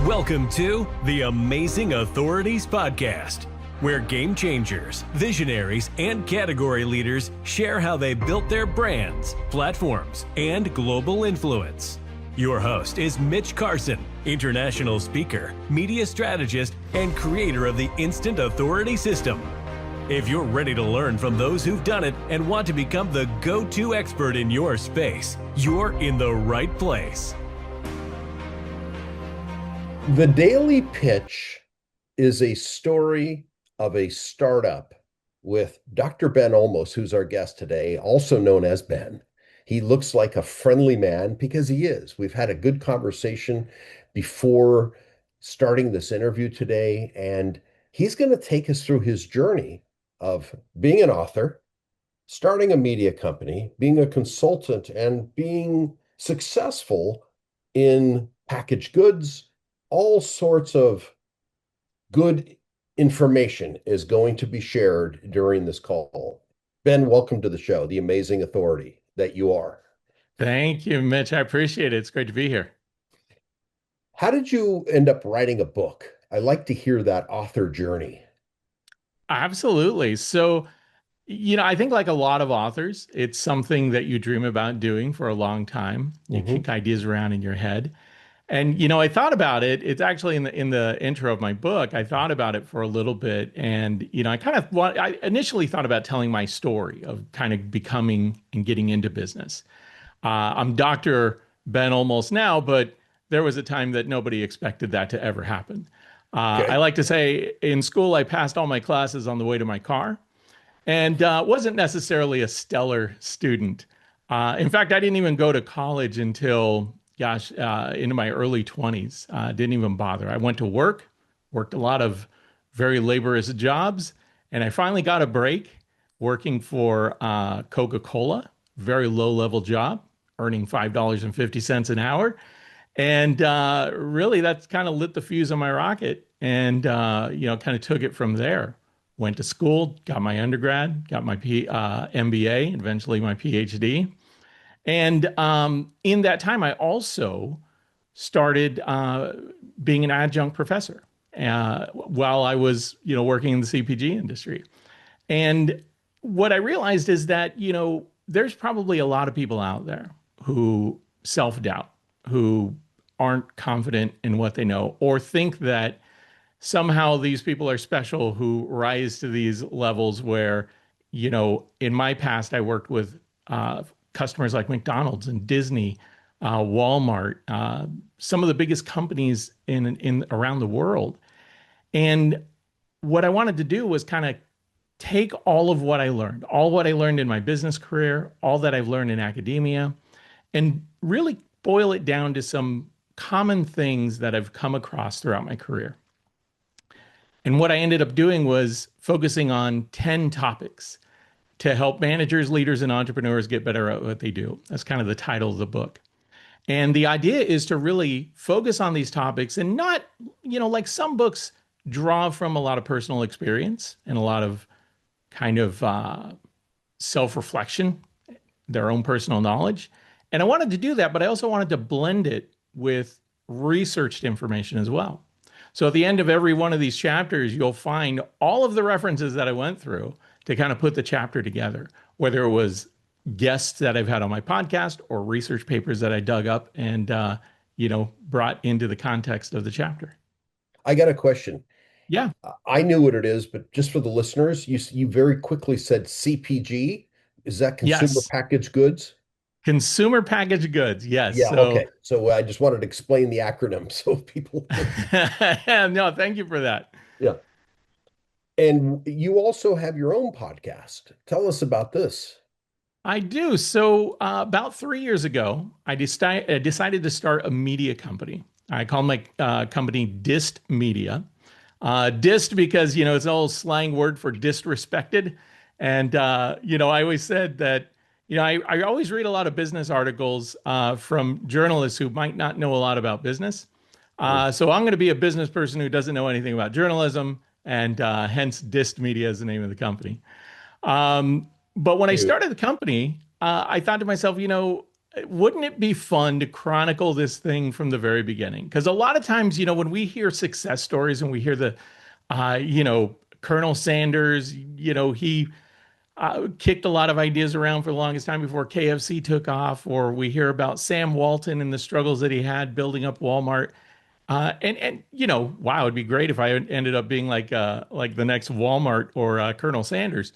Welcome to the Amazing Authorities Podcast, where game changers, visionaries, and category leaders share how they built their brands, platforms, and global influence. Your host is Mitch Carson, international speaker, media strategist, and creator of the Instant Authority System. If you're ready to learn from those who've done it and want to become the go-to expert in your space, you're in the right place. The Daily Pitch is a story of a startup with Dr. Ben Olmos, who's our guest today, also known as Ben. He looks like a friendly man because he is. We've had a good conversation before starting this interview today, and he's going to take us through his journey of being an author, starting a media company, being a consultant, and being successful in packaged goods. All sorts of good information is going to be shared during this call. Ben, welcome to the show, the amazing authority that you are. Thank you, Mitch. I appreciate it. It's great to be here. How did you end up writing a book? I like to hear that author journey. Absolutely. So, I think like a lot of authors, it's something that you dream about doing for a long time. You kick ideas around in your head. And, I thought about it. It's actually in the intro of my book. I thought about it for a little bit. And, I initially thought about telling my story of kind of becoming and getting into business. I'm Dr. Ben Olmos now, but there was a time that nobody expected that to ever happen. Okay. I like to say in school, I passed all my classes on the way to my car and wasn't necessarily a stellar student. In fact, I didn't even go to college until into my early 20s. Didn't even bother. I went to worked a lot of very laborious jobs, and I finally got a break working for Coca-Cola, very low-level job, earning $5.50 an hour. And really, that's kind of lit the fuse on my rocket and, kind of took it from there. Went to school, got my undergrad, got my MBA, eventually my PhD. And in that time, I also started being an adjunct professor while I was, working in the CPG industry. And what I realized is that, there's probably a lot of people out there who self-doubt, who aren't confident in what they know, or think that somehow these people are special who rise to these levels where, in my past, I worked with customers like McDonald's and Disney, Walmart, some of the biggest companies in around the world. And what I wanted to do was kind of take all what I learned in my business career, all that I've learned in academia, and really boil it down to some common things that I've come across throughout my career. And what I ended up doing was focusing on 10 topics to help managers, leaders, and entrepreneurs get better at what they do. That's kind of the title of the book. And the idea is to really focus on these topics and not, like some books draw from a lot of personal experience and a lot of kind of self-reflection, their own personal knowledge. And I wanted to do that, but I also wanted to blend it with researched information as well. So at the end of every one of these chapters, you'll find all of the references that I went through to kind of put the chapter together, whether it was guests that I've had on my podcast or research papers that I dug up and, brought into the context of the chapter. I got a question. Yeah. I knew what it is, but just for the listeners, you very quickly said CPG. Is that consumer packaged goods? Consumer packaged goods, yes. Yeah, okay. So I just wanted to explain the acronym so people... No, thank you for that. Yeah. And you also have your own podcast. Tell us about this. I do. So about 3 years ago, I decided to start a media company. I call my company Dist Media. Dist because, it's an old slang word for disrespected. And, I always said that, I always read a lot of business articles from journalists who might not know a lot about business. So I'm going to be a business person who doesn't know anything about journalism. And hence Dist Media is the name of the company. But when I started the company, I thought to myself, wouldn't it be fun to chronicle this thing from the very beginning? Because a lot of times, when we hear success stories and we hear Colonel Sanders, he kicked a lot of ideas around for the longest time before KFC took off, or we hear about Sam Walton and the struggles that he had building up Walmart. And wow, it'd be great if I ended up being like the next Walmart or Colonel Sanders.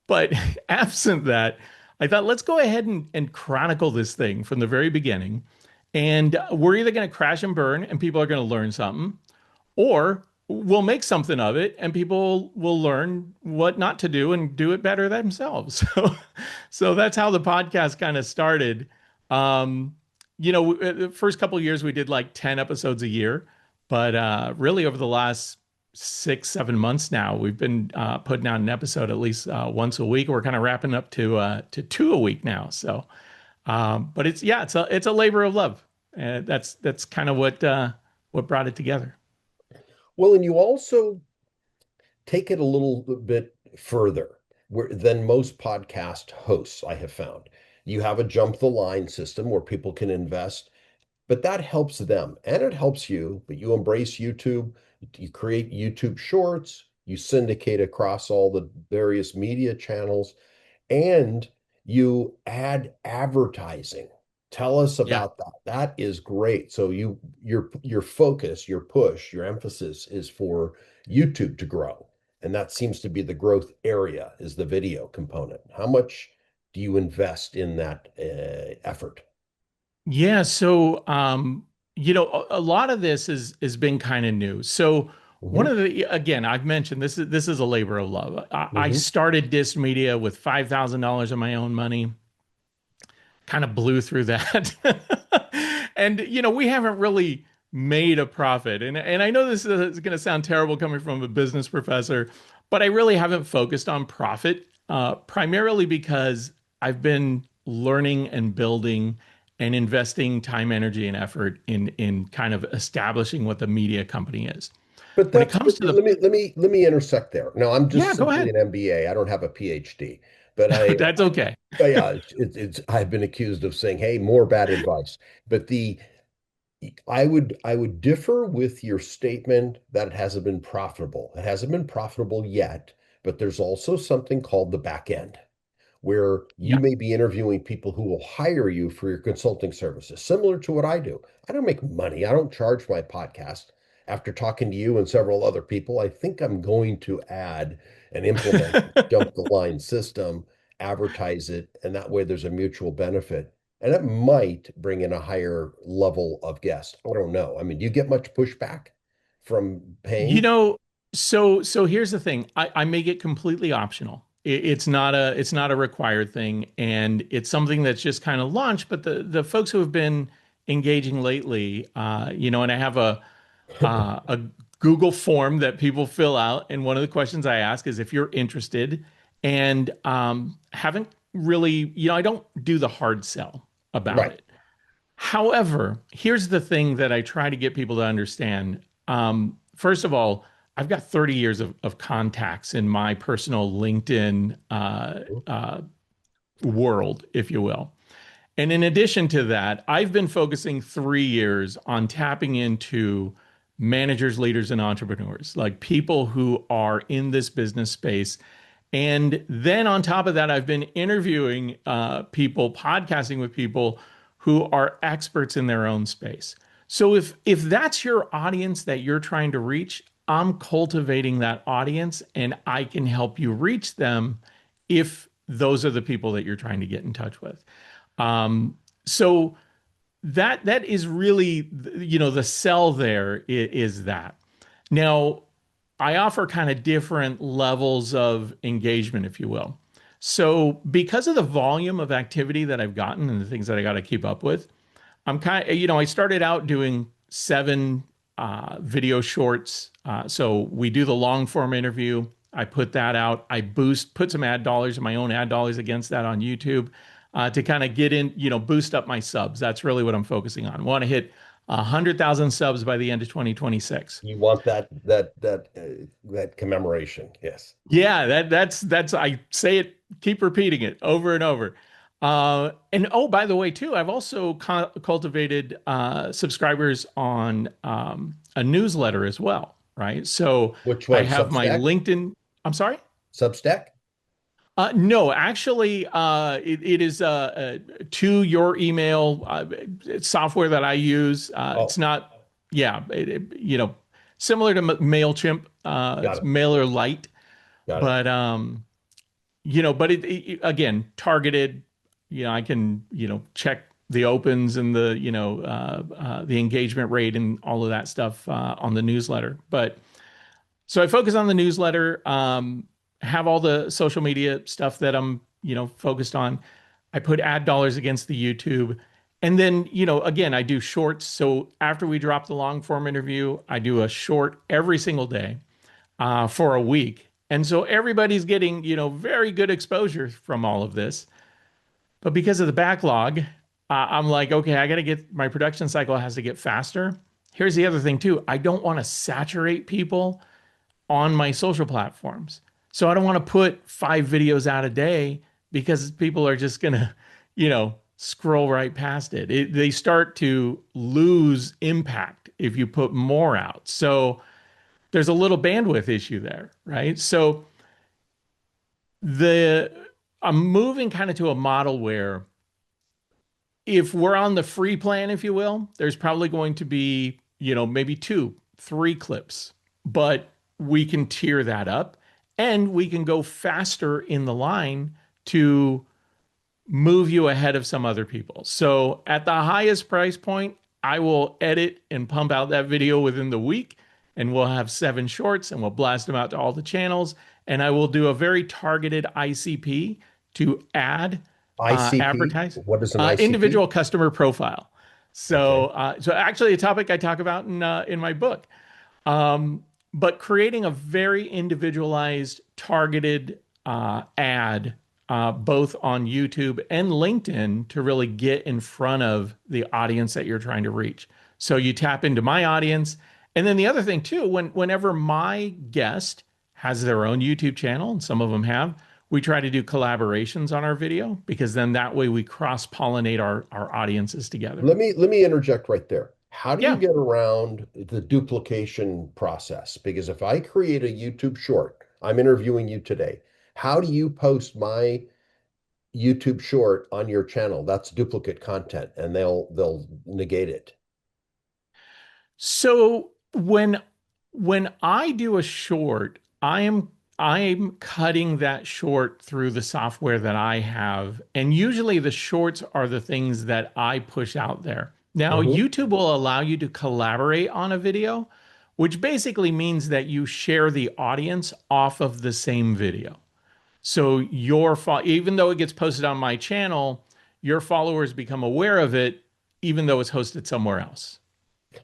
But absent that, I thought let's go ahead and chronicle this thing from the very beginning. And we're either going to crash and burn, and people are going to learn something, or we'll make something of it and people will learn what not to do and do it better themselves. So that's how the podcast kind of started. The first couple of years we did like 10 episodes a year, but really over the last 6, 7 months now, we've been putting out an episode at least once a week. We're kind of wrapping up to two a week now. So, but it's a labor of love. That's kind of what brought it together. Well, and you also take it a little bit further than most podcast hosts, I have found. You have a jump the line system where people can invest, but that helps them and it helps you. But you embrace YouTube, you create YouTube shorts, you syndicate across all the various media channels, and you add advertising. Tell us Yeah. about that. That is great. So your focus, your push, your emphasis is for YouTube to grow. And that seems to be the growth area is the video component. How much do you invest in that effort? Yeah. So, a lot of this has been kind of new. So one Hmm. of again, I've mentioned this is a labor of love. I Hmm. started Disc Media with $5,000 of my own money, kind of blew through that. And, we haven't really made a profit. And I know this is going to sound terrible coming from a business professor, but I really haven't focused on profit, primarily because I've been learning and building and investing time, energy, and effort in kind of establishing what the media company is. But When it that's comes to the, let me intersect there. Now, I'm just yeah, go simply ahead. an MBA. I don't have a PhD, but That's okay. yeah, I've been accused of saying, "Hey, more bad advice." But I would differ with your statement that it hasn't been profitable. It hasn't been profitable yet, but there's also something called the back end, where you Yeah. may be interviewing people who will hire you for your consulting services, similar to what I do. I don't make money. I don't charge my podcast. After talking to you and several other people, I think I'm going to add and implement jump the line system, advertise it, and that way there's a mutual benefit. And it might bring in a higher level of guest. I don't know. I mean, do you get much pushback from You paying? know, so here's the thing. I make it completely optional. It's not a required thing, and it's something that's just kind of launched. But the folks who have been engaging lately, and I have a Google form that people fill out, and one of the questions I ask is if you're interested, and haven't really, I don't do the hard sell about Right. it. However, here's the thing that I try to get people to understand. First of all, I've got 30 years of contacts in my personal LinkedIn world, if you will. And in addition to that, I've been focusing 3 years on tapping into managers, leaders, and entrepreneurs, like people who are in this business space. And then on top of that, I've been interviewing people, podcasting with people who are experts in their own space. So if that's your audience that you're trying to reach, I'm cultivating that audience and I can help you reach them if those are the people that you're trying to get in touch with. So that is really, the sell there is that. Now, I offer kind of different levels of engagement, if you will. So, because of the volume of activity that I've gotten and the things that I got to keep up with, I'm kind of, I started out doing 7 video shorts. So, we do the long form interview. I put that out. I put some ad dollars, my own ad dollars against that on YouTube to kind of get in, boost up my subs. That's really what I'm focusing on. I want to hit 100,000 subs by the end of 2026. You want that commemoration. Yes. Yeah, that's I say it, keep repeating it over and over. And oh, by the way, too, I've also cultivated subscribers on a newsletter as well, right? So Which I one? have my Substack? LinkedIn. I'm sorry? Substack? No, actually, it is to your email software that I use. It's Oh, not, yeah, similar to MailChimp. got It's it. MailerLite, Got it. but but again, targeted. I can check the opens and the engagement rate and all of that stuff on the newsletter. But so I focus on the newsletter, have all the social media stuff that I'm, focused on. I put ad dollars against the YouTube. And then, again, I do shorts. So after we drop the long form interview, I do a short every single day for a week. And so everybody's getting, very good exposure from all of this. But because of the backlog, I'm like, okay, I got to get my production cycle has to get faster. Here's the other thing, too. I don't want to saturate people on my social platforms. So I don't want to put 5 videos out a day because people are just going to, scroll right past it. They start to lose impact if you put more out. So there's a little bandwidth issue there, right? So the I'm moving kind of to a model where if we're on the free plan, if you will, there's probably going to be, maybe 2, 3 clips, but we can tier that up and we can go faster in the line to move you ahead of some other people. So at the highest price point, I will edit and pump out that video within the week, and we'll have 7 shorts and we'll blast them out to all the channels. And I will do a very targeted ICP to add ICP? advertise What is an ICP? individual customer profile. So, Okay. so actually, a topic I talk about in my book. But creating a very individualized, targeted ad, both on YouTube and LinkedIn, to really get in front of the audience that you're trying to reach. So you tap into my audience, and then the other thing too, whenever my guest has their own YouTube channel, and some of them have, we try to do collaborations on our video because then that way we cross pollinate our audiences together. Let me interject right there. How do you Yeah. get around the duplication process? Because if I create a YouTube short, I'm interviewing you today. How do you post my YouTube short on your channel? That's duplicate content, and they'll negate it. So when I do a short, I'm cutting that short through the software that I have, and usually the shorts are the things that I push out there. Now, Mhm. YouTube will allow you to collaborate on a video, which basically means that you share the audience off of the same video. So even though it gets posted on my channel, your followers become aware of it, even though it's hosted somewhere else.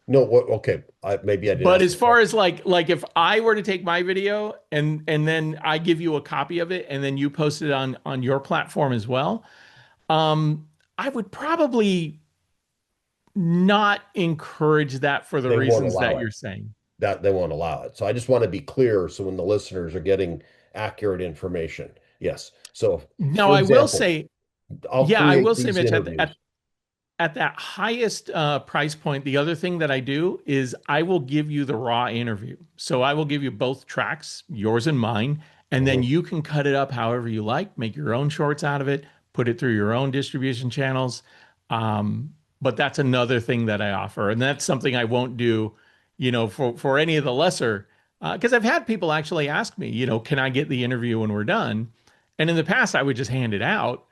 No, what, okay. Maybe I didn't But ask as the far question. as like if I were to take my video and then I give you a copy of it and then you post it on your platform as well, I would probably not encourage that for the They won't reasons that allow it. you're saying. That they won't allow it. So I just want to be clear so when the listeners are getting accurate information. Yes. So Now, for I will example, say, I'll yeah, I create will say, these Mitch, interviews. at that highest price point, the other thing that I do is I will give you the raw interview. So I will give you both tracks, yours and mine, and then Mhm. you can cut it up however you like, make your own shorts out of it, put it through your own distribution channels. But that's another thing that I offer, and that's something I won't do, for any of the lesser. Because I've had people actually ask me, can I get the interview when we're done? And in the past, I would just hand it out,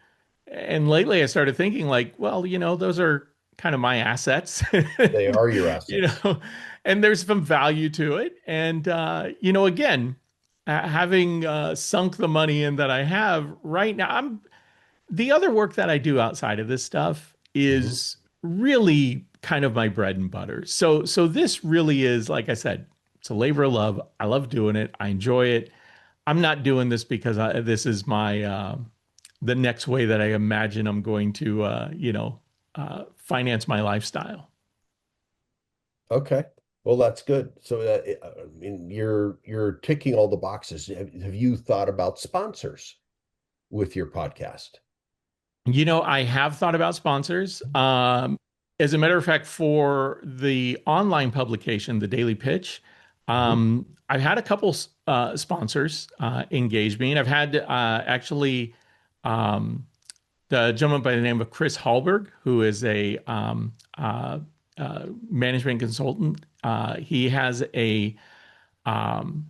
and lately I started thinking like, well, those are kind of my assets, They are your you assets. know, and there's some value to it. And, again, having sunk the money in that I have right now, the other work that I do outside of this stuff Mhm. is really kind of my bread and butter. So this really is, like I said, it's a labor of love. I love doing it. I enjoy it. I'm not doing this because this is my the next way that I imagine I'm going to finance my lifestyle. Okay. Well, that's good. So, I mean, you're ticking all the boxes. Have you thought about sponsors with your podcast? I have thought about sponsors. As a matter of fact, for the online publication, the Daily Pitch, Mhm. I've had a couple sponsors engage me, and I've had actually um, the gentleman by the name of Chris Hallberg, who is a management consultant. He has a um,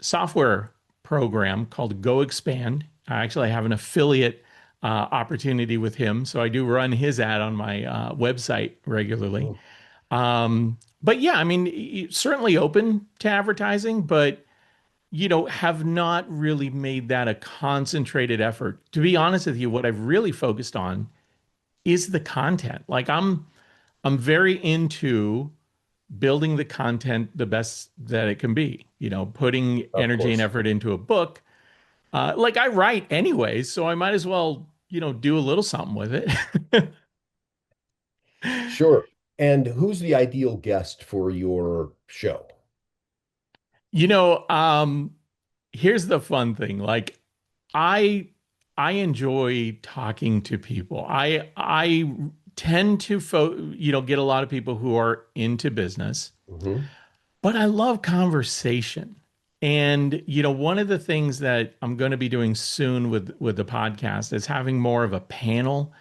software program called Go Expand. I actually have an affiliate opportunity with him, so I do run his ad on my website regularly. Mhm. But yeah, I mean, certainly open to advertising, but have not really made that a concentrated effort. To be honest with you, what I've really focused on is the content. Like I'm very into building the content the best that it can be, putting Of energy and course. effort into a book. Like I write anyways, so I might as well, do a little something with it. Sure. And who's the ideal guest for your show? you know, um, Here's the fun thing. Like I I enjoy talking to people. I tend to get a lot of people who are into business, Hmm. but I love conversation. And one of the things that I'm going to be doing soon with the podcast is having more of a panel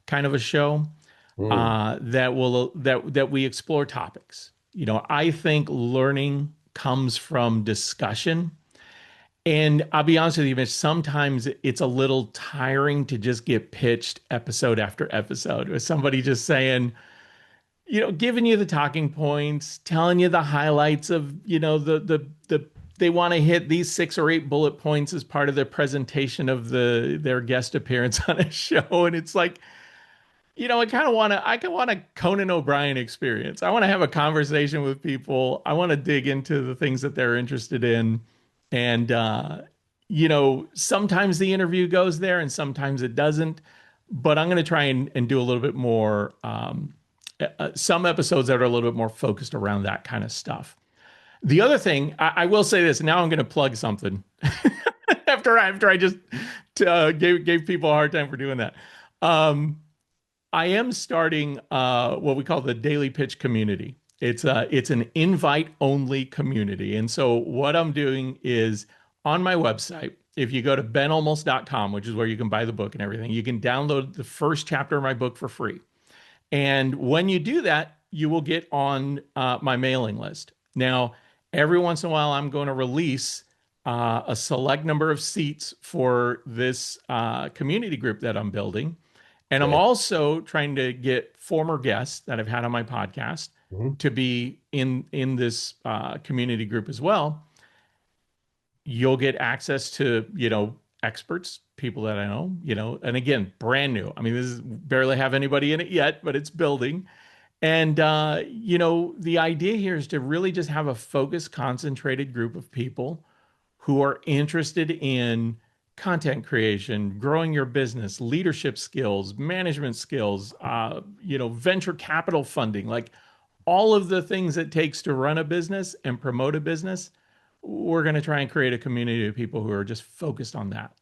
kind of a show Mm. that we explore topics. I think learning comes from discussion. And I'll be honest with you, Mitch, sometimes it's a little tiring to just get pitched episode after episode with somebody just saying, giving you the talking points, telling you the highlights of, they want to hit these 6 or 8 bullet points as part of their presentation of their guest appearance on a show. And it's like, I kind of want a Conan O'Brien experience. I want to have a conversation with people. I want to dig into the things that they're interested in. And, sometimes the interview goes there and sometimes it doesn't. But I'm going to try and do a little bit more, some episodes that are a little bit more focused around that kind of stuff. The other thing, I will say this, now I'm going to plug something after I just gave people a hard time for doing that. Um, I am starting what we call the Daily Pitch community. It's an invite only community. And so what I'm doing is on my website, if you go to benolmos.com, which is where you can buy the book and everything, you can download the first chapter of my book for free. And when you do that, you will get on my mailing list. Now, every once in a while, I'm going to release a select number of seats for this community group that I'm building. And I'm Okay. also trying to get former guests that I've had on my podcast Mhm. to be in this community group as well. You'll get access to experts, people that I know, and again, brand new. I mean, this is barely have anybody in it yet, but it's building. And the idea here is to really just have a focused, concentrated group of people who are interested in content creation, growing your business, leadership skills, management skills, venture capital funding, like all of the things it takes to run a business and promote a business. We're going to try and create a community of people who are just focused on that.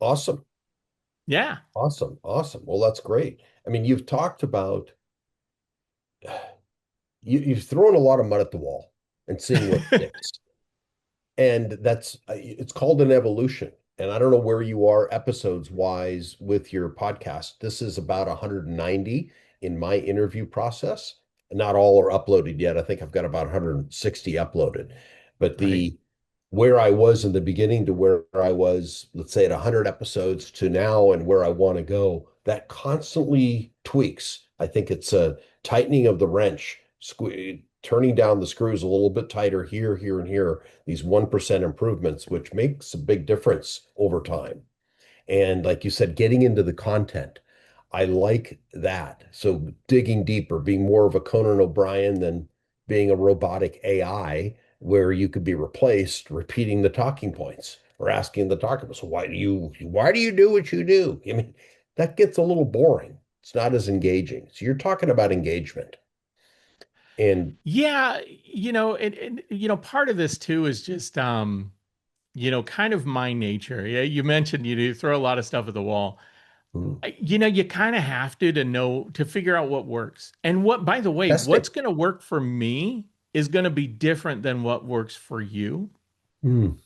Awesome. Yeah. Awesome. Awesome. Well, that's great. I mean, you've talked about you've thrown a lot of mud at the wall and seeing what sticks. And that's it's called an evolution. And I don't know where you are episodes wise with your podcast. This is about 190 in my interview process. Not all are uploaded yet. I think I've got about 160 uploaded. But Right. the where I was in the beginning to where I was, let's say at 100 episodes to now and where I want to go, that constantly tweaks. I think it's a tightening of the wrench, turning down the screws a little bit tighter here, here, and here, these 1% improvements, which makes a big difference over time. And like you said, getting into the content, I like that. So digging deeper, being more of a Conan O'Brien than being a robotic AI where you could be replaced repeating the talking points or asking the talking points. So why do you do what you do? I mean, that gets a little boring. It's not as engaging. So you're talking about engagement. And Yeah. Part of this too is just, kind of my nature. Yeah. You mentioned you throw a lot of stuff at the wall. Mm. You kind of have to know to figure out what works. And what, by the way, Testing. what's going to work for me is going to be different than what works for you, Mm.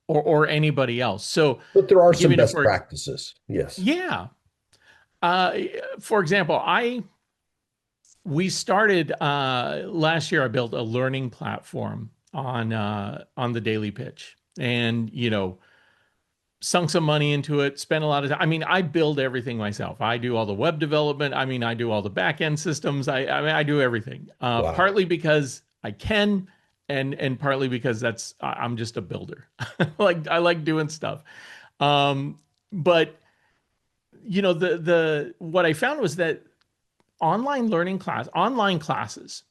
or anybody else. So But there are I'll give some you an best for practices. Yes. yeah. Uh, for example, I we started last year. I built a learning platform on the Daily Pitch, and sunk some money into it, spent a lot of time. I mean, I build everything myself. I do all the web development. I mean, I do all the back end systems. I mean, I do everything. Wow. Partly because I can, and partly because I'm just a builder. Like I like doing stuff. Um, but the what I found was that online classes,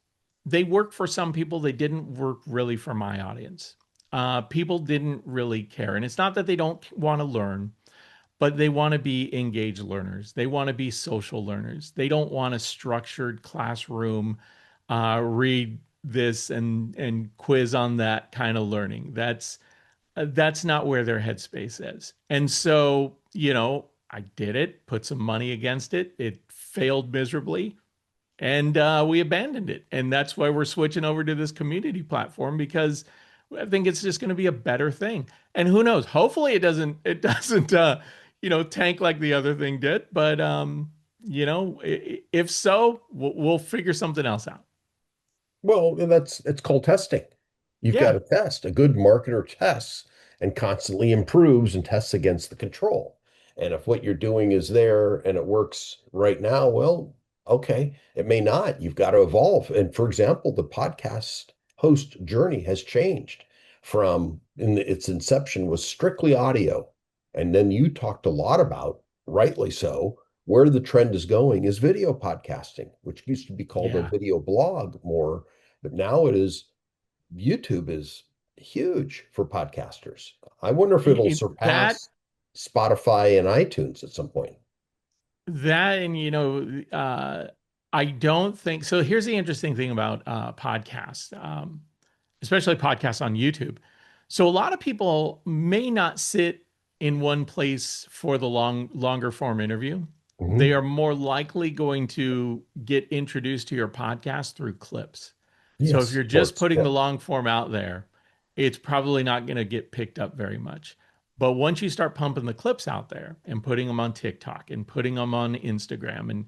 they work for some people. They didn't work really for my audience. People didn't really care, and it's not that they don't want to learn, but they want to be engaged learners. They want to be social learners. They don't want a structured classroom, read this and quiz on that kind of learning. That's not where their headspace is. And so, I did it, put some money against it. It failed miserably, and we abandoned it. And that's why we're switching over to this community platform, because I think it's just going to be a better thing. And who knows? Hopefully, it doesn't tank like the other thing did. But if so, we'll figure something else out. Well, and it's called testing. You've got Yeah. to test. A good marketer tests and constantly improves and tests against the control. And if what you're doing is there and it works right now, well, okay, it may not. You've got to evolve. And for example, the podcast host journey has changed from in its inception was strictly audio. And then you talked a lot about, rightly so, where the trend is going is video podcasting, which used to be called a Yeah. video blog more, but now it is YouTube is huge for podcasters. I wonder if it'll That surpass Spotify and iTunes at some point. That and I don't think so. Here's the interesting thing about podcasts, especially podcasts on YouTube. So a lot of people may not sit in one place for the longer form interview. They Mhm. are more likely going to get introduced to your podcast through clips. So if Yes, you're just shorts. putting Yeah. the long form out there, it's probably not going to get picked up very much. But once you start pumping the clips out there and putting them on TikTok and putting them on Instagram and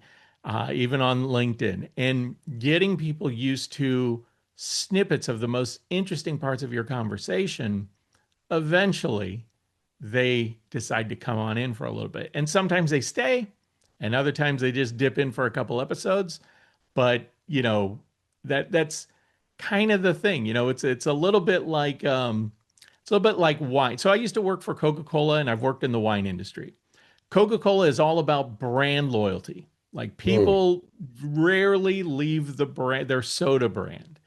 even on LinkedIn, and getting people used to snippets of the most interesting parts of your conversation, eventually they decide to come on in for a little bit. And sometimes they stay, and other times they just dip in for a couple episodes. But that's kind of the thing. It's a little bit like wine. So I used to work for Coca-Cola, and I've worked in the wine industry. Coca-Cola is all about brand loyalty. Like, Mm. people rarely leave their soda brand.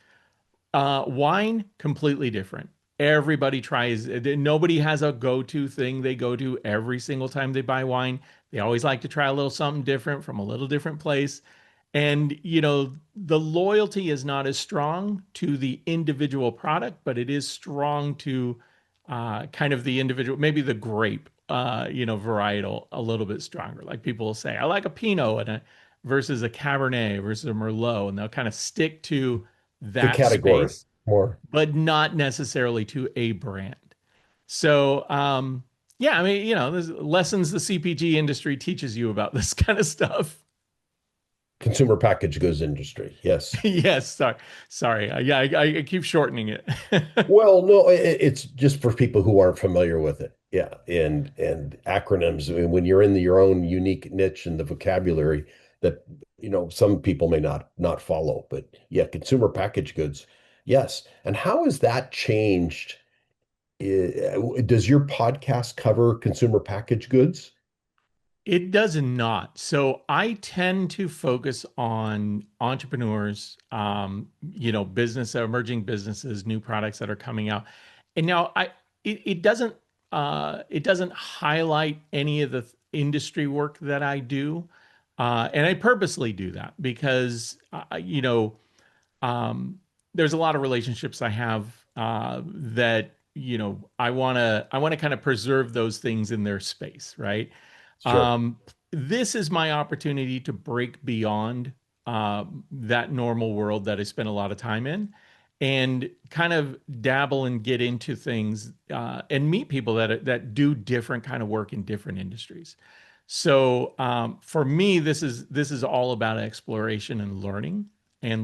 Wine, completely different. Everybody tries. Nobody has a go-to thing they go to every single time they buy wine. They always like to try a little something different from a little different place. And, the loyalty is not as strong to the individual product, but it is strong to kind of the individual, maybe the grape, varietal a little bit stronger. Like, people will say, I like a Pinot versus a Cabernet versus a Merlot, and they'll kind of stick to The that category space, more. but not necessarily to a brand. So, yeah, I mean, there's lessons the CPG industry teaches you about this kind of stuff. Consumer packaged goods industry. Yes. Yes, sorry. Yeah, I keep shortening it. Well, no, it's just for people who aren't familiar with it. Yeah, and acronyms. I mean, when you're in your own unique niche and the vocabulary that some people may not follow, but yeah, consumer packaged goods. Yes. And how has that changed? Does your podcast cover consumer packaged goods? It does not. So I tend to focus on entrepreneurs, emerging businesses, new products that are coming out. And now it doesn't highlight any of the industry work that I do. And I purposely do that because um, there's a lot of relationships I have that I want to kind of preserve those things in their space, right? Sure. this is my opportunity to break beyond that normal world that I spent a lot of time in, and kind of dabble and get into things and meet people that do different kind of work in different industries. So for me, this is all about exploration and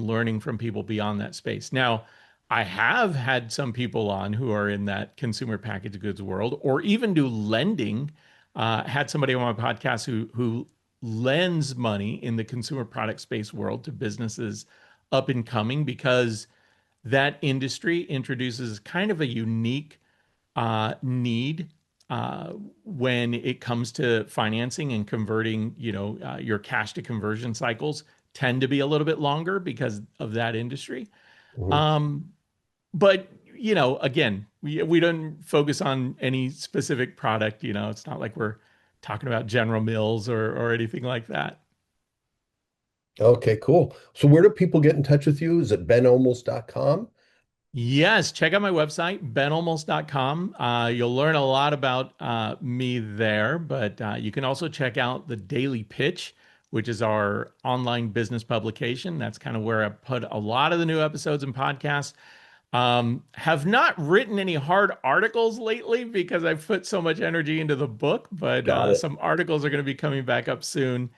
learning from people beyond that space. Now, I have had some people on who are in that consumer packaged goods world, or even do lending. Had somebody on my podcast who lends money in the consumer product space world to businesses up and coming, because that industry introduces kind of a unique need when it comes to financing and converting. Your cash to conversion cycles tend to be a little bit longer because of that industry. Mhm. But again, we don't focus on any specific product. It's not like we're talking about General Mills or anything like that. Okay, cool. So where do people get in touch with you? Is it benolmos.com? Yes, check out my website, benolmos.com. You'll learn a lot about me there, but you can also check out the Daily Pitch, which is our online business publication. That's kind of where I put a lot of the new episodes and podcasts. Have not written any hard articles lately because I've put so much energy into the book, but Got it. some articles are going to be coming back up soon.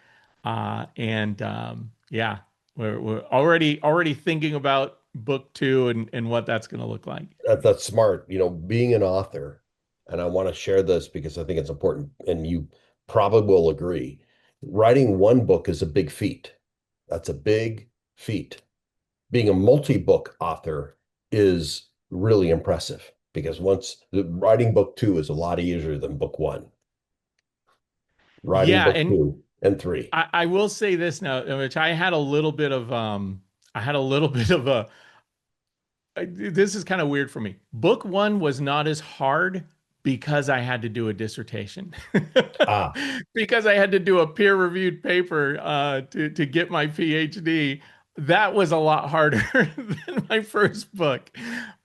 Yeah, we're already thinking about book two and what that's going to look like. That's smart. Being an author, and I want to share this because I think it's important, and you probably will agree. Writing one book is a big feat. That's a big feat. Being a multi-book author is really impressive, because once writing book two is a lot easier than book one. Writing Yeah, book and two and three. I will say this now, which I had a little bit of I had a little bit of a this is kind of weird for me. Book one was not as hard because I had to do a dissertation. Ah, Because I had to do a peer-reviewed paper to get my PhD. That was a lot harder than my first book.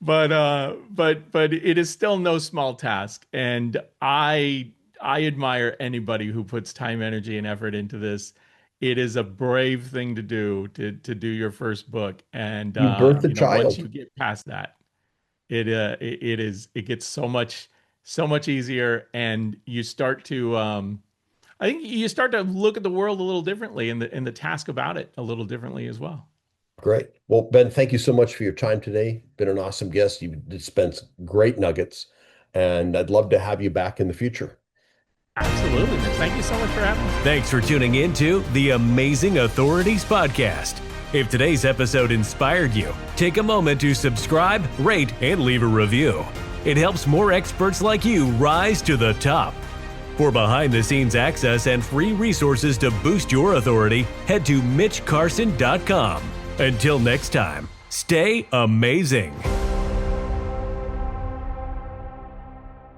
But it is still no small task. And I admire anybody who puts time, energy, and effort into this. It is a brave thing to do to do your first book. And you birthed a once child. you get past that, it gets so much easier, and you start to I think you start to look at the world a little differently, and the task about it a little differently as well. Great. Well, Ben, thank you so much for your time today. Been an awesome guest. You dispensed great nuggets, and I'd love to have you back in the future. Absolutely, Mitch. Thank you so much for having me. Thanks for tuning in to the Amazing Authorities Podcast. If today's episode inspired you, take a moment to subscribe, rate, and leave a review. It helps more experts like you rise to the top. For behind-the-scenes access and free resources to boost your authority, head to mitchcarson.com. Until next time, stay amazing.